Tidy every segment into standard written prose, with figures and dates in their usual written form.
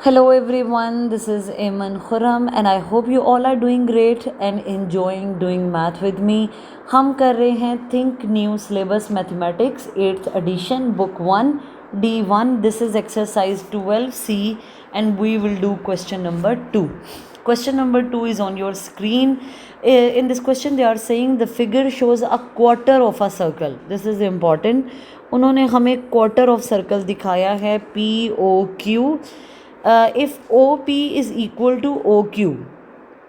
Hello everyone, this is Ayman Khurram and I hope you all are doing great and enjoying doing math with me. हम कर रहे हैं Think New Syllabus Mathematics 8th edition book 1 D1. This is exercise 12C and we will do question number 2. Question number 2 is on your screen. In this question they are saying the figure shows a quarter of a circle. This is important. उन्होंने हमें quarter of circle दिखाया है POQ. If O P is equal to O Q,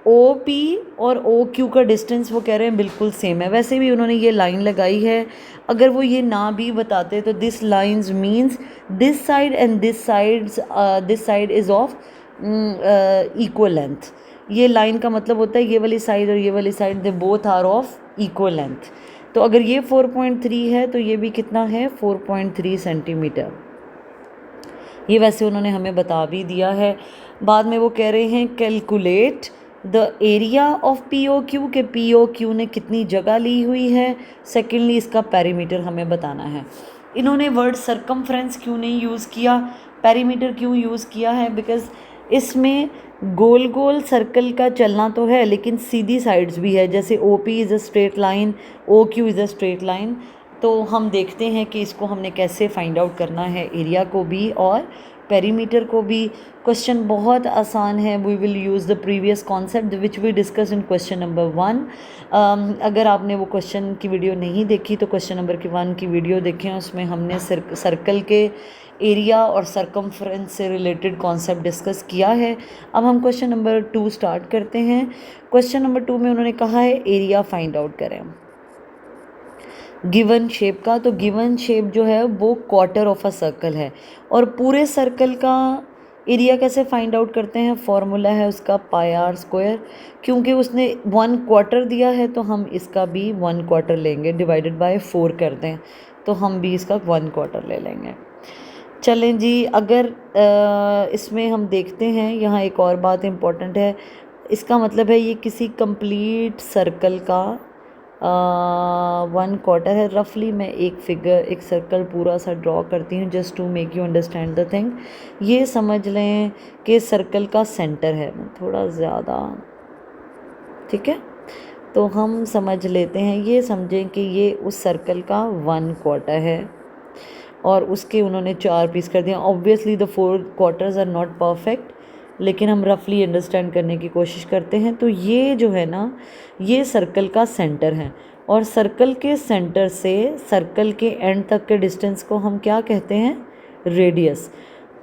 O P और O Q का distance वो कह रहे हैं बिल्कुल सेम है. वैसे भी उन्होंने ये लाइन लगाई है, अगर वो ये ना भी बताते तो this lines means this side and this side is of equal length. ये लाइन का मतलब होता है ये वाली साइड और ये वाली side they both are of equal length. तो अगर ये 4.3 है तो ये भी कितना है 4.3 सेंटीमीटर. ये वैसे उन्होंने हमें बता भी दिया है. बाद में वो कह रहे हैं calculate the area of P O Q के पी ओ क्यू ने कितनी जगह ली हुई है. सेकेंडली इसका पेरीमीटर हमें बताना है. इन्होंने वर्ड सरकमफ्रेंस क्यों नहीं यूज़ किया, पेरीमीटर क्यों यूज़ किया है, बिकॉज़ इसमें गोल गोल सर्कल का चलना तो है लेकिन सीधी साइड्स भी है. जैसे O P is a straight line, O Q is a straight line. तो हम देखते हैं कि इसको हमने कैसे फाइंड आउट करना है, एरिया को भी और पेरीमीटर को भी. क्वेश्चन बहुत आसान है. We will use the previous concept which we discuss in question number 1. अगर आपने वो क्वेश्चन की वीडियो नहीं देखी तो क्वेश्चन नंबर 1 की वीडियो देखें. उसमें हमने सर्कल के एरिया और सरकमफ्रेंस से रिलेटेड कॉन्सेप्ट डिस्कस किया है. अब हम क्वेश्चन नंबर 2 स्टार्ट करते हैं. क्वेश्चन नंबर 2 में उन्होंने कहा है एरिया फाइंड आउट करें गिवन शेप का. तो गिवन शेप जो है वो क्वार्टर ऑफ अ सर्कल है और पूरे सर्कल का एरिया कैसे फाइंड आउट करते हैं, फॉर्मूला है उसका पाई आर स्क्वायर. क्योंकि उसने 1 क्वार्टर दिया है तो हम इसका भी 1 क्वार्टर लेंगे, डिवाइडेड बाय 4 कर दें तो हम भी इसका 1 क्वार्टर ले लेंगे. चलें जी. अगर इसमें हम देखते हैं, यहाँ एक और बात इम्पॉर्टेंट है. इसका मतलब है ये किसी कंप्लीट सर्कल का 1 क्वार्टर है. रफली मैं एक सर्कल पूरा सा ड्रॉ करती हूँ just to make you understand the thing. ये समझ लें कि सर्कल का सेंटर है. थोड़ा ज़्यादा ठीक है, तो हम समझ लेते हैं. ये समझें कि ये उस सर्कल का 1 क्वार्टर है और उसके उन्होंने 4 पीस कर दिया. Obviously the 4 quarters are not perfect, लेकिन हम रफली अंडरस्टैंड करने की कोशिश करते हैं. तो ये जो है ना, ये सर्कल का सेंटर है और सर्कल के सेंटर से सर्कल के एंड तक के डिस्टेंस को हम क्या कहते हैं, रेडियस.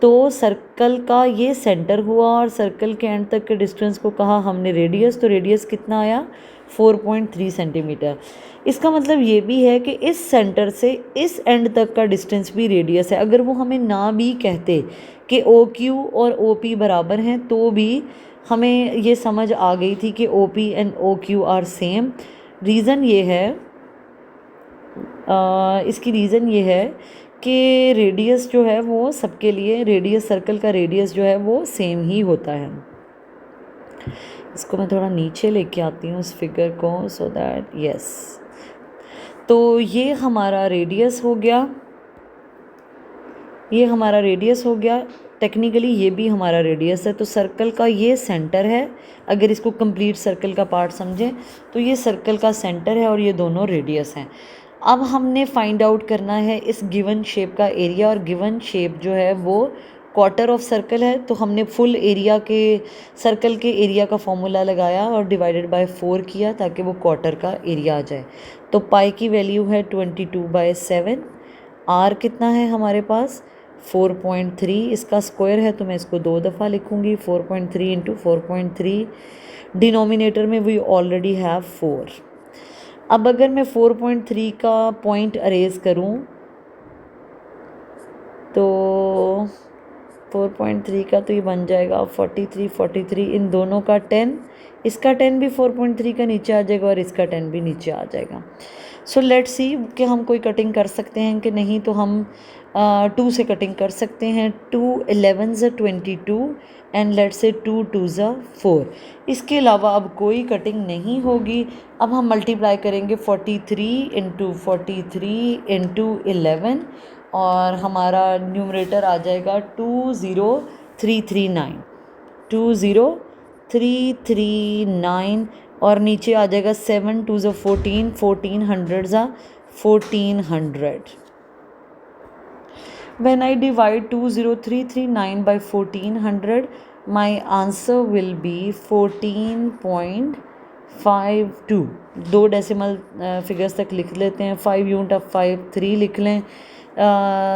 तो सर्कल का ये सेंटर हुआ और सर्कल के एंड तक के डिस्टेंस को कहा हमने रेडियस. तो रेडियस कितना आया 4.3 सेंटीमीटर. इसका मतलब ये भी है कि इस सेंटर से इस एंड तक का डिस्टेंस भी रेडियस है. अगर वो हमें ना भी कहते कि ओ क्यू और ओ पी बराबर हैं तो भी हमें ये समझ आ गई थी कि O P and O Q are same. Reason ये है, इसकी रीज़न ये है कि रेडियस जो है वो सबके लिए, रेडियस सर्कल का रेडियस जो है वो सेम ही होता है. इसको मैं थोड़ा नीचे लेके आती हूँ इस फिगर को, सो दैट यस. तो ये हमारा रेडियस हो गया, ये हमारा रेडियस हो गया. टेक्निकली ये भी हमारा रेडियस है. तो सर्कल का ये सेंटर है. अगर इसको कंप्लीट सर्कल का पार्ट समझें तो ये सर्कल का सेंटर है और ये दोनों रेडियस हैं. अब हमने फाइंड आउट करना है इस गिवन शेप का एरिया, और गिवन शेप जो है वो क्वार्टर ऑफ सर्कल है. तो हमने फुल एरिया के, सर्कल के एरिया का फॉर्मूला लगाया और डिवाइडेड बाय 4 किया ताकि वो क्वार्टर का एरिया आ जाए. तो पाई की वैल्यू है 22/7. आर कितना है हमारे पास 4.3. इसका स्क्वायर है तो मैं इसको 2 दफ़ा लिखूँगी. 4.3 इंटू 4.3. डिनोमिनेटर में वी ऑलरेडी हैव 4. अब अगर मैं 4.3 का पॉइंट अरेज करूं तो 4.3 का तो ये बन जाएगा 43. इन दोनों का 10, इसका 10 भी 4.3 का नीचे आ जाएगा और इसका 10 भी नीचे आ जाएगा. सो लेट्स सी कि हम कोई कटिंग कर सकते हैं कि नहीं. तो हम 2 से कटिंग कर सकते हैं. 2 11s 22 and let's say 2 2s 4. इसके अलावा अब कोई कटिंग नहीं होगी. अब हम मल्टीप्लाई करेंगे 43 इंटू 43 इंटू 11 और हमारा न्यूमरेटर आ जाएगा 20 339 20339 और नीचे आ जाएगा 7 2 ज़ा 14 1400 ज़ा 1400. When I divide 20339 by 1400, my answer will be 14.52. दो डेसिमल फिगर्स तक लिख लेते हैं. 5 यूनिट ऑफ 5 3 लिख लें.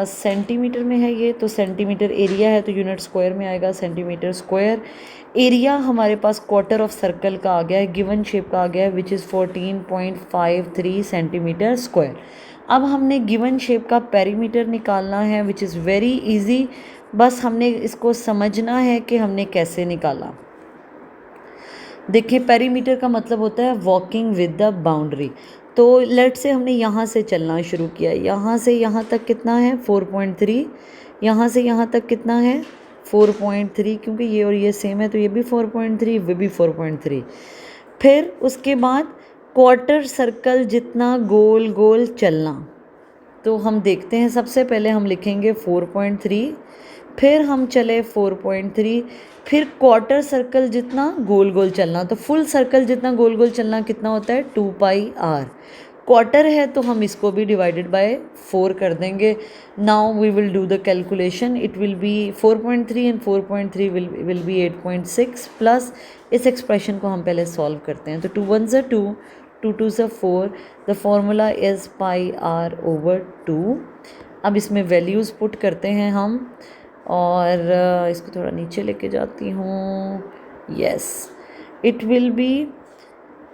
सेंटीमीटर में है ये, तो सेंटीमीटर एरिया है तो यूनिट स्क्वायर में आएगा सेंटीमीटर स्क्वायर. एरिया हमारे पास क्वार्टर ऑफ सर्कल का आ गया है, गिवन शेप का आ गया है, विच इज़ 14.53 सेंटीमीटर स्क्वायर. अब हमने गिवन शेप का पेरीमीटर निकालना है, विच इज़ वेरी इजी. बस हमने इसको समझना है कि हमने कैसे निकाला. देखिए, पेरीमीटर का मतलब होता है वॉकिंग विद द बाउंड्री. तो लेट से हमने यहाँ से चलना शुरू किया, यहाँ से यहाँ तक कितना है 4.3, यहाँ से यहाँ तक कितना है 4.3, क्योंकि ये और ये सेम है तो ये भी 4.3, वे भी 4.3. फिर उसके बाद क्वार्टर सर्कल जितना गोल गोल चलना, तो हम देखते हैं. सबसे पहले हम लिखेंगे 4.3, फिर हम चले 4.3, फिर क्वार्टर सर्कल जितना गोल गोल चलना. तो फुल सर्कल जितना गोल गोल चलना कितना होता है 2πr. क्वार्टर है तो हम इसको भी डिवाइडेड बाय 4 कर देंगे. Now we will do the calculation. It will be 4.3 and 4.3 will be 8.6 plus इस एक्सप्रेशन को हम पहले सॉल्व करते हैं. तो 2 1 ज़ा 2, 2 2 ज़ा 4. The formula is πr/2. अब इसमें वैल्यूज़ पुट करते हैं हम, और इसको थोड़ा नीचे लेके जाती हूँ. Yes, it will be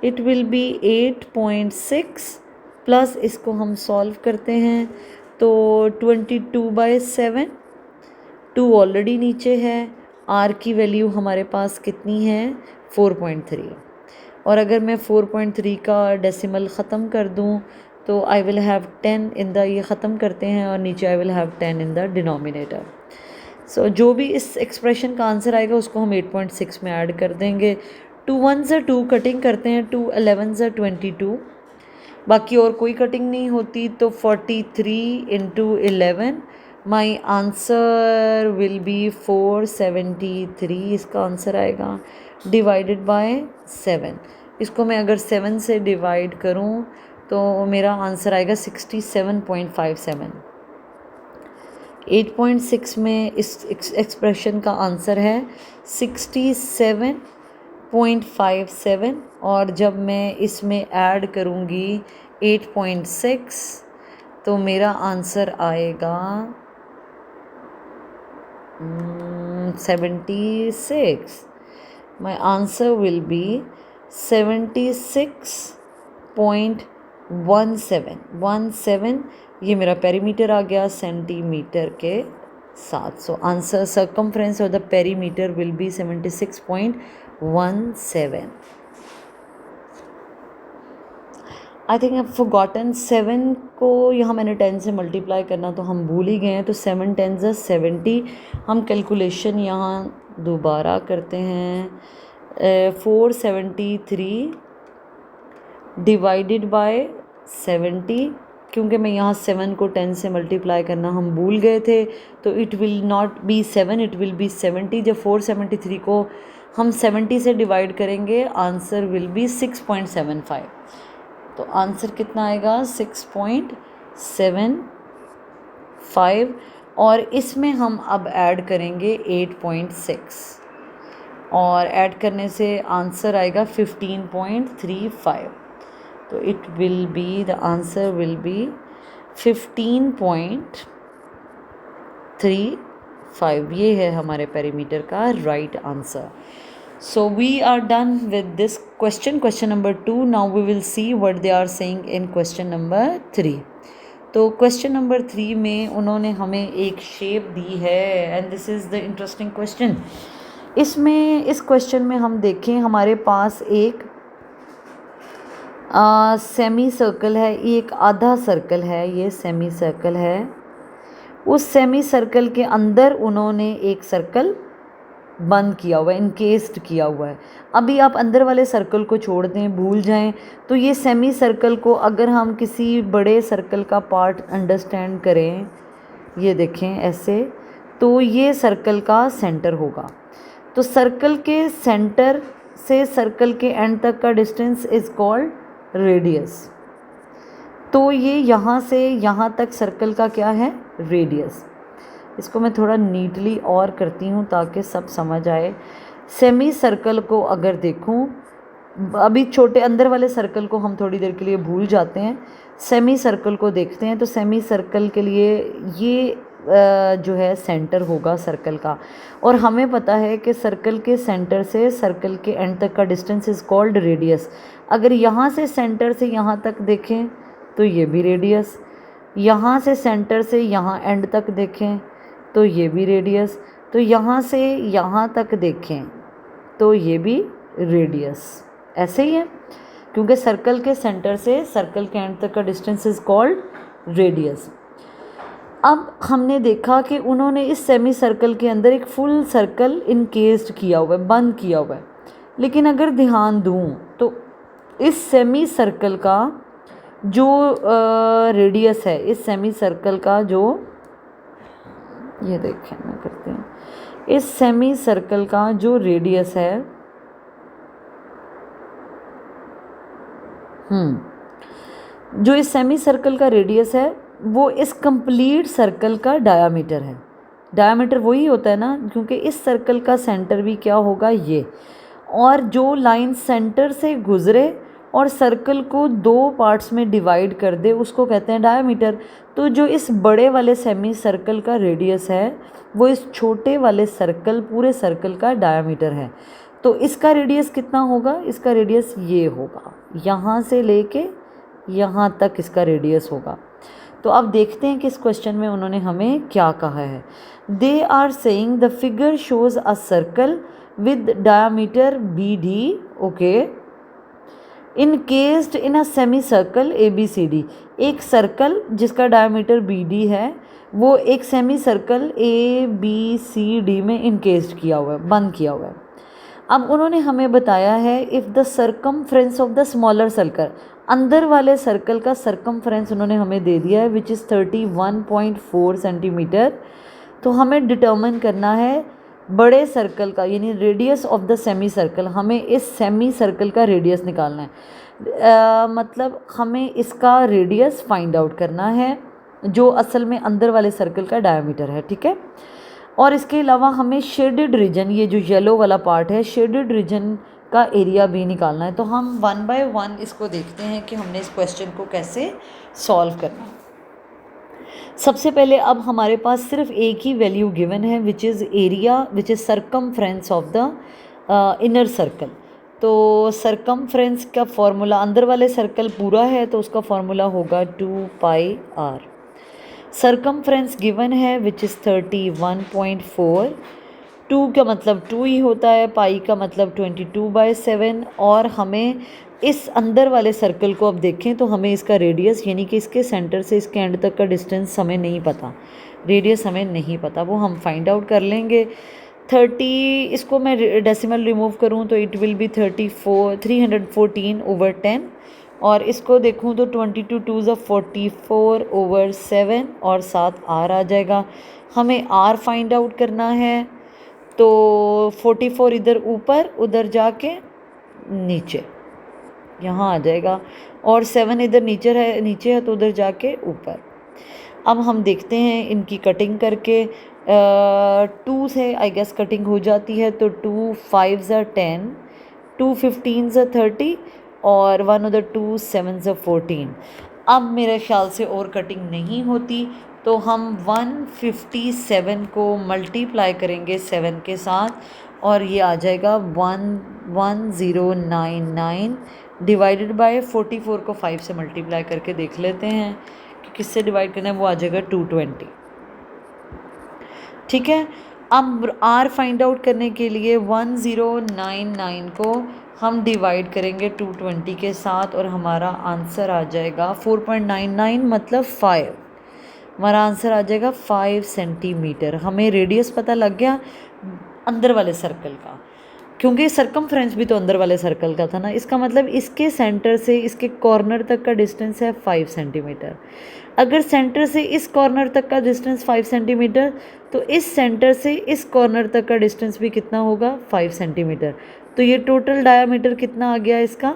8.6 plus इसको हम सॉल्व करते हैं तो 22/7. 2 ऑलरेडी नीचे है. r की वैल्यू हमारे पास कितनी है 4.3. और अगर मैं 4.3 का डेसिमल ख़त्म कर दूँ तो I will have 10 in the, ये ख़त्म करते हैं और नीचे I will have 10 in the denominator. So जो भी इस एक्सप्रेशन का आंसर आएगा उसको हम 8.6 में ऐड कर देंगे. 2 1 ज़ा 2 कटिंग करते हैं, 2 11 ज़ा 22. बाकी और कोई कटिंग नहीं होती तो 43 × 11. My answer will be 473. इसका आंसर आएगा डिवाइडेड बाय 7. इसको मैं अगर 7 से डिवाइड करूं तो मेरा आंसर आएगा 67.57. 8.6 में इस एक्सप्रेशन का आंसर है 67.57. और जब मैं इसमें ऐड करूँगी 8.6 तो मेरा आंसर आएगा 76. My answer will be 76.17. ये मेरा पेरीमीटर आ गया सेंटीमीटर के साथ. So answer circumference of the perimeter will be 76.17. I think I forgotten 7 को यहाँ मैंने 10 से मल्टीप्लाई करना तो हम भूल ही गए हैं. तो 7 10 ज़ा 70. हम कैलकुलेशन यहाँ दोबारा करते हैं. 473 डिवाइडेड बाय 70, क्योंकि मैं यहाँ 7 को 10 से मल्टीप्लाई करना हम भूल गए थे तो it will not be 7, it will B 70. जब 473 को हम 70 से डिवाइड करेंगे आंसर विल बी 6.75. तो आंसर कितना आएगा 6.75. और इसमें हम अब ऐड करेंगे 8.6 और ऐड करने से आंसर आएगा 15.35. तो it will B, the answer will be 15.35. ये है हमारे पेरीमीटर का right answer. So we are done with this question number 2. Now we will see what they are saying in question number 3. तो question number 3 में उन्होंने हमें एक shape दी है and this is the interesting question. इसमें इस question में हम देखें हमारे पास एक सेमी सर्कल है, एक आधा सर्कल है, ये सेमी सर्कल है. उस सेमी सर्कल के अंदर उन्होंने एक सर्कल बंद किया हुआ है, इनकेस्ड किया हुआ है. अभी आप अंदर वाले सर्कल को छोड़ दें, भूल जाएं. तो ये सेमी सर्कल को अगर हम किसी बड़े सर्कल का पार्ट अंडरस्टैंड करें, ये देखें ऐसे, तो ये सर्कल का सेंटर होगा। तो सर्कल के सेंटर से सर्कल के एंड तक का डिस्टेंस इज़ कॉल्ड रेडियस। तो ये यहाँ से यहाँ तक सर्कल का क्या है, रेडियस। इसको मैं थोड़ा नीटली और करती हूँ ताकि सब समझ आए। सेमी सर्कल को अगर देखूँ, अभी छोटे अंदर वाले सर्कल को हम थोड़ी देर के लिए भूल जाते हैं, सेमी सर्कल को देखते हैं। तो सेमी सर्कल के लिए ये जो है सेंटर होगा सर्कल का, और हमें पता है कि सर्कल के सेंटर से सर्कल के एंड तक का डिस्टेंस इज़ कॉल्ड रेडियस। अगर यहाँ से सेंटर से यहाँ तक देखें तो ये भी रेडियस, यहाँ से सेंटर से यहाँ एंड तक देखें तो ये भी रेडियस, तो यहाँ से यहाँ तक देखें तो ये भी रेडियस। ऐसे ही है, क्योंकि सर्कल के सेंटर से सर्कल के एंड तक का डिस्टेंस इज़ कॉल्ड रेडियस। अब हमने देखा कि उन्होंने इस सेमी सर्कल के अंदर एक फुल सर्कल इनकेस्ड किया हुआ है, बंद किया हुआ है। लेकिन अगर ध्यान दूँ तो इस सेमी सर्कल का जो रेडियस है, इस सेमी सर्कल का जो, ये देखें मैं करती हूँ, इस सेमी सर्कल का जो रेडियस है, जो इस सेमी सर्कल का रेडियस है वो इस कंप्लीट सर्कल का डायामीटर है। डायामीटर वही होता है ना, क्योंकि इस सर्कल का सेंटर भी क्या होगा, ये, और जो लाइन सेंटर से गुजरे और सर्कल को दो पार्ट्स में डिवाइड कर दे उसको कहते हैं डायामीटर। तो जो इस बड़े वाले सेमी सर्कल का रेडियस है वो इस छोटे वाले सर्कल, पूरे सर्कल का डायामीटर है। तो इसका रेडियस कितना होगा, इसका रेडियस ये होगा, यहाँ से लेके यहाँ तक इसका रेडियस होगा। तो अब देखते हैं कि इस क्वेश्चन में उन्होंने हमें क्या कहा है। They are saying the figure shows a circle with diameter B D, okay, encased in a semicircle A B C D. एक सर्कल जिसका डायमीटर बी डी है वो एक semicircle A B C D में encased किया हुआ है, बंद किया हुआ है। अब उन्होंने हमें बताया है if the circumference of the smaller circle, अंदर वाले सर्कल का सर्कमफ्रेंस उन्होंने हमें दे दिया है विच इज़ 31.4 सेंटीमीटर। तो हमें डिटर्मिन करना है बड़े सर्कल का, यानी radius of the semi circle. हमें इस सेमी सर्कल का रेडियस निकालना है, मतलब हमें इसका रेडियस फाइंड आउट करना है जो असल में अंदर वाले सर्कल का डायमीटर है, ठीक है। और इसके अलावा हमें शेडेड रीजन, ये जो येलो वाला पार्ट है, शेडेड रीजन का एरिया भी निकालना है। तो हम वन बाय वन इसको देखते हैं कि हमने इस क्वेश्चन को कैसे सॉल्व करना है। सबसे पहले अब हमारे पास सिर्फ एक ही वैल्यू गिवन है which is area which is circumference of the inner circle. तो सर्कमफ्रेंस का फॉर्मूला, अंदर वाले सर्कल पूरा है तो उसका फॉर्मूला होगा 2πr। सर्कमफ्रेंस गिवन है विच इज़ 31.4। 2 का मतलब 2 ही होता है, पाई का मतलब 22/7। और हमें इस अंदर वाले सर्कल को अब देखें तो हमें इसका रेडियस, यानी कि इसके सेंटर से इसके एंड तक का डिस्टेंस हमें नहीं पता, रेडियस हमें नहीं पता, वो हम फाइंड आउट कर लेंगे। 30, इसको मैं डेसिमल रिमूव करूँ तो इट विल बी 314/10। और इसको देखूँ तो 22 2 44/7 और 7 r आ जाएगा। हमें r फाइंड आउट करना है, तो 44 इधर ऊपर, उधर जाके नीचे, यहाँ आ जाएगा, और 7 इधर नीचे है तो उधर जाके ऊपर। अब हम देखते हैं इनकी कटिंग करके, 2 से आई गेस कटिंग हो जाती है, तो 2 5 10, 2 15 30, और 1 उधर 2 7 14। अब मेरे ख्याल से और कटिंग नहीं होती, तो हम 157 को मल्टीप्लाई करेंगे 7 के साथ, और ये आ जाएगा 11099 डिवाइडेड बाय 44 को 5 से मल्टीप्लाई करके देख लेते हैं कि किससे डिवाइड करना है, वो आ जाएगा 220, ठीक है। अब r फाइंड आउट करने के लिए 1099 को हम डिवाइड करेंगे 220 के साथ, और हमारा आंसर आ जाएगा 4.99 मतलब 5। हमारा आंसर आ जाएगा 5 सेंटीमीटर। हमें रेडियस पता लग गया अंदर वाले सर्कल का। क्योंकि सरकमफ्रेंस भी तो अंदर वाले सर्कल का था ना, इसका मतलब इसके सेंटर से इसके कॉर्नर तक का डिस्टेंस है 5 सेंटीमीटर। अगर सेंटर से इस कॉर्नर तक का डिस्टेंस 5 सेंटीमीटर, तो इस सेंटर से इस कॉर्नर तक का डिस्टेंस भी कितना होगा, 5 सेंटीमीटर। तो ये टोटल डायामीटर कितना आ गया इसका,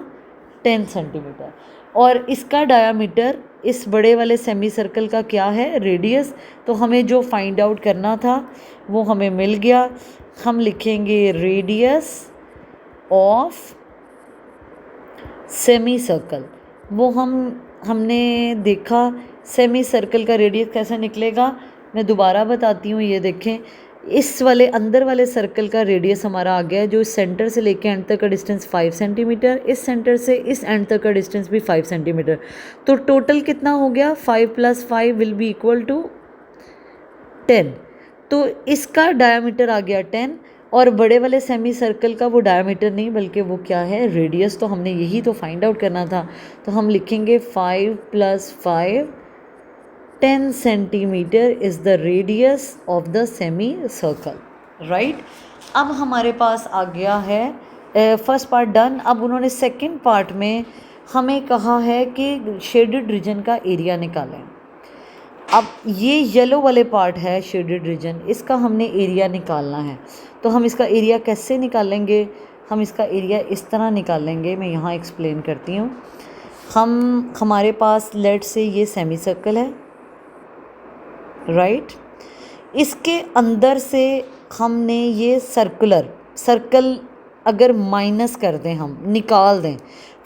10 सेंटीमीटर। और इसका डायामीटर इस बड़े वाले सेमी सर्कल का क्या है, रेडियस। तो हमें जो फाइंड आउट करना था वो हमें मिल गया। हम लिखेंगे रेडियस ऑफ सेमी सर्कल। वो हमने देखा सेमी सर्कल का रेडियस कैसे निकलेगा, मैं दोबारा बताती हूँ। ये देखें, इस वाले अंदर वाले सर्कल का रेडियस हमारा आ गया है, जो इस सेंटर से लेके एंड तक का डिस्टेंस 5 सेंटीमीटर, इस सेंटर से इस एंड तक का डिस्टेंस भी 5 सेंटीमीटर। तो टोटल कितना हो गया, 5 + 5 विल बी इक्वल टू 10। तो इसका डायामीटर आ गया 10, और बड़े वाले सेमी सर्कल का वो डायामीटर नहीं बल्कि वो क्या है, रेडियस। तो हमने यही तो फाइंड आउट करना था। तो हम लिखेंगे 5 + 5 10 centimetre is the radius of the semi circle, right. अब हमारे पास आ गया है फर्स्ट पार्ट डन। अब उन्होंने सेकंड पार्ट में हमें कहा है कि शेडेड रीजन का एरिया निकालें। अब ये येलो वाले पार्ट है शेडेड रीजन, इसका हमने एरिया निकालना है। तो हम इसका एरिया कैसे निकालेंगे, हम इसका एरिया इस तरह निकालेंगे, मैं यहाँ एक्सप्लेन करती हूँ। हमारे पास लेट से ये सेमी सर्कल है, राइट। इसके अंदर से हमने ये सर्कल अगर माइनस कर दें, हम निकाल दें,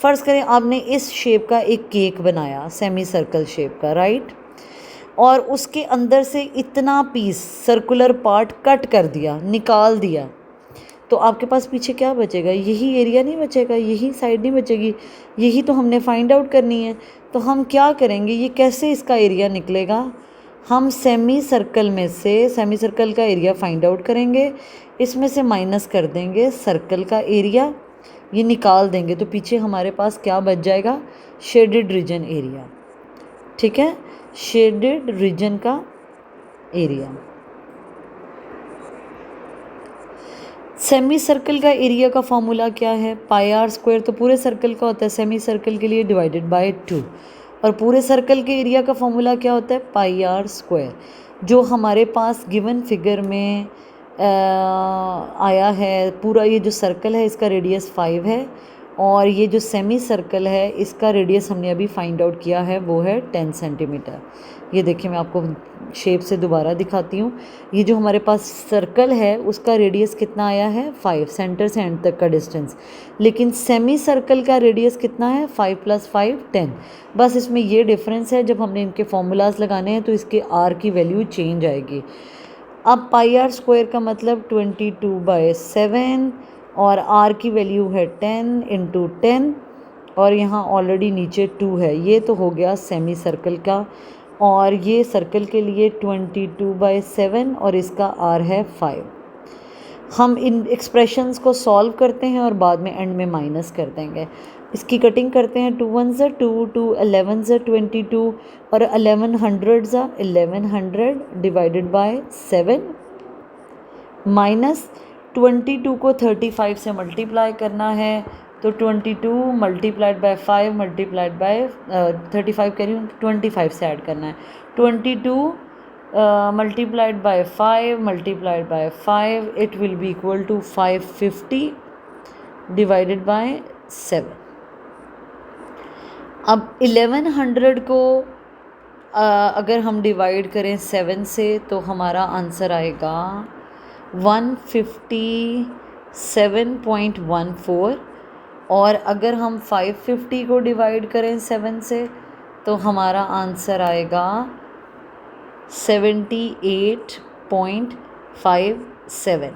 फ़र्ज़ करें आपने इस शेप का एक केक बनाया सेमी सर्कल शेप का, राइट, और उसके अंदर से इतना पीस सर्कुलर पार्ट कट कर दिया, निकाल दिया, तो आपके पास पीछे क्या बचेगा, यही एरिया नहीं बचेगा, यही साइड नहीं बचेगी। यही तो हमने फाइंड आउट करनी है। तो हम क्या करेंगे, ये कैसे इसका एरिया निकलेगा, हम सेमी सर्कल में से सेमी सर्कल का एरिया फाइंड आउट करेंगे, इसमें से माइनस कर देंगे सर्कल का एरिया, ये निकाल देंगे, तो पीछे हमारे पास क्या बच जाएगा, शेडेड रीजन एरिया, ठीक है, शेडेड रीजन का एरिया। सेमी सर्कल का एरिया का फॉर्मूला क्या है, πr², तो पूरे सर्कल का होता है, सेमी सर्कल के लिए डिवाइडेड बाय 2, और पूरे सर्कल के एरिया का फॉर्मूला क्या होता है, πr², जो हमारे पास गिवन फिगर में आया है। पूरा ये जो सर्कल है इसका रेडियस 5 है, और ये जो सेमी सर्कल है इसका रेडियस हमने अभी फाइंड आउट किया है, वो है 10 सेंटीमीटर। ये देखिए, मैं आपको शेप से दोबारा दिखाती हूँ। ये जो हमारे पास सर्कल है उसका रेडियस कितना आया है, 5, सेंटर से एंड तक का डिस्टेंस। लेकिन सेमी सर्कल का रेडियस कितना है, 5 + 5 10। बस इसमें ये डिफरेंस है, जब हमने इनके फॉर्मूलाज लगाने हैं तो इसके आर की वैल्यू चेंज आएगी। अब πr² का मतलब 22/7, और r की वैल्यू है 10 × 10, और यहाँ ऑलरेडी नीचे 2 है। ये तो हो गया सेमी सर्कल का, और ये सर्कल के लिए 22/7, और इसका r है 5। हम इन एक्सप्रेशंस को सॉल्व करते हैं और बाद में एंड में माइनस कर देंगे। इसकी कटिंग करते हैं, 2 1 ज़ा 2, 2 11 ज़ा 22, और 1100 ज़ा 1100 डिवाइडेड बाय 7, माइनस 22 को 35 से मल्टीप्लाई करना है, तो 22 मल्टीप्लाइड बाय 5 मल्टीप्लाइड बाय 35 कह रही हूँ, 25 से ऐड करना है। 22 multiplied by 5 multiplied by 5, it will be equal to 550 divided by 7। अब 1100 को अगर हम डिवाइड करें 7 से, तो हमारा आंसर आएगा 157.14, और अगर हम 550 को डिवाइड करें 7 से, तो हमारा आंसर आएगा 78.57।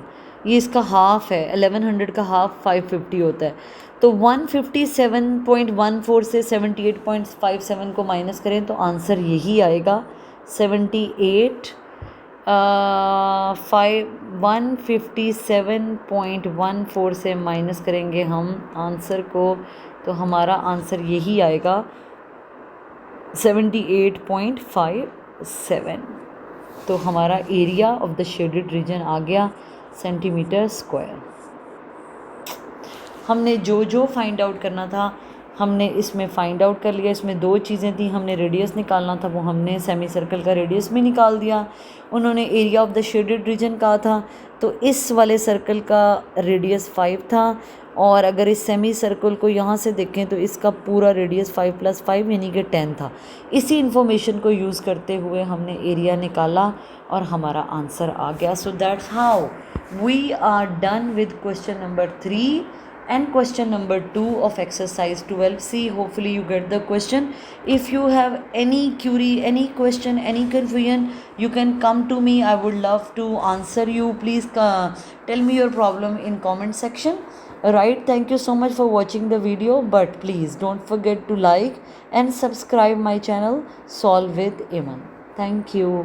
ये इसका हाफ है, 1100 का हाफ 550 होता है। तो 157.14 से 78.57 को माइनस करें तो आंसर यही आएगा 157.14 से माइनस करेंगे हम आंसर को, तो हमारा आंसर यही आएगा 78.57। तो हमारा area of the shaded region आ गया सेंटीमीटर स्क्वायर। हमने जो जो फाइंड आउट करना था हमने इसमें फाइंड आउट कर लिया। इसमें दो चीज़ें थी, हमने रेडियस निकालना था, वो हमने सेमी सर्कल का रेडियस भी निकाल दिया। उन्होंने area of the shaded reason कहा था, तो इस वाले सर्कल का रेडियस 5 था, और अगर इस सेमी सर्कल को यहाँ से देखें तो इसका पूरा रेडियस 5 + 5 यानी कि 10 था। इसी इंफॉर्मेशन को यूज़ करते हुए हमने एरिया निकाला और हमारा आंसर आ गया। So that's how we are done with question number 3 and question number 2 of exercise 12C. Hopefully you get the question. If you have any query, any question, any confusion, you can come to me. I would love to answer you. Please tell me your problem in comment section. Right, thank you so much for watching the video, but please don't forget to like and subscribe my channel Solve with Iman. Thank you.